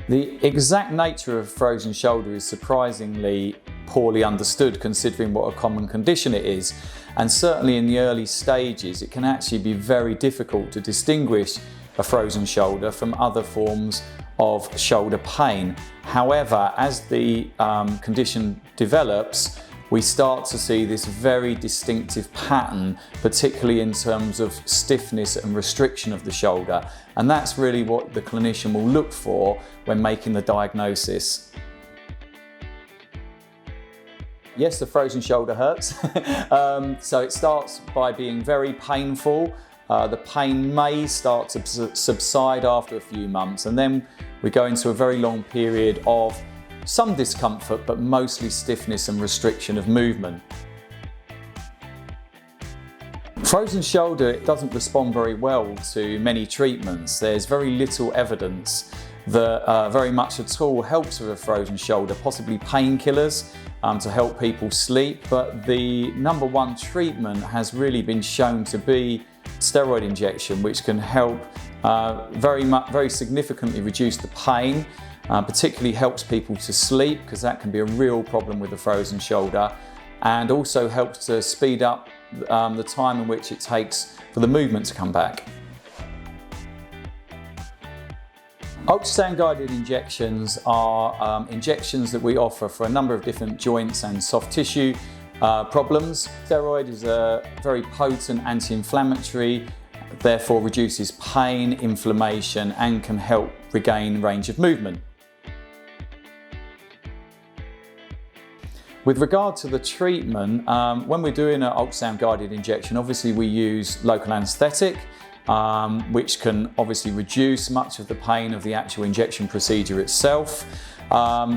The exact nature of frozen shoulder is surprisingly poorly understood considering what a common condition it is, and certainly in the early stages it can actually be very difficult to distinguish a frozen shoulder from other forms of shoulder pain. However, as the condition develops, we start to see this very distinctive pattern, particularly in terms of stiffness and restriction of the shoulder. And that's really what the clinician will look for when making the diagnosis. Yes, the frozen shoulder hurts. So it starts by being very painful. The pain may start to subside after a few months, and then we go into a very long period of some discomfort, but mostly stiffness and restriction of movement. Frozen shoulder doesn't respond very well to many treatments. There's very little evidence that very much at all helps with a frozen shoulder, possibly painkillers to help people sleep, but the number one treatment has really been shown to be steroid injection, which can help very significantly reduce the pain. Particularly helps people to sleep, because that can be a real problem with the frozen shoulder, and also helps to speed up the time in which it takes for the movement to come back. Ultrasound guided injections are injections that we offer for a number of different joints and soft tissue problems. Steroid is a very potent anti-inflammatory, therefore reduces pain, inflammation, and can help regain range of movement. With regard to the treatment, when we're doing an ultrasound guided injection, obviously we use local anaesthetic, which can obviously reduce much of the pain of the actual injection procedure itself.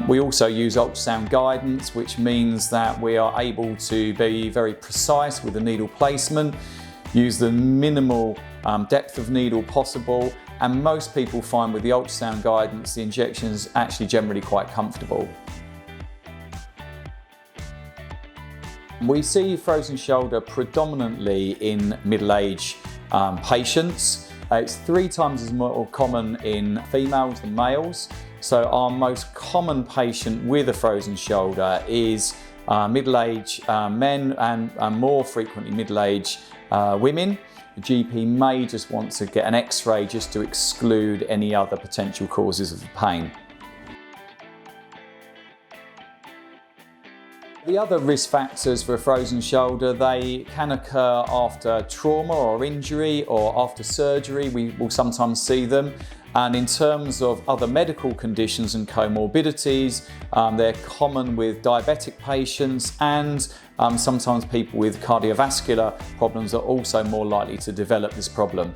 We also use ultrasound guidance, which means that we are able to be very precise with the needle placement, use the minimal depth of needle possible, and most people find with the ultrasound guidance the injection is actually generally quite comfortable. We see frozen shoulder predominantly in middle-aged patients. It's 3 times as more common in females than males. So our most common patient with a frozen shoulder is middle-aged men and more frequently middle-aged women. The GP may just want to get an X-ray just to exclude any other potential causes of the pain. The other risk factors for a frozen shoulder, they can occur after trauma or injury or after surgery. We will sometimes see them. And in terms of other medical conditions and comorbidities, they're common with diabetic patients, and sometimes people with cardiovascular problems are also more likely to develop this problem.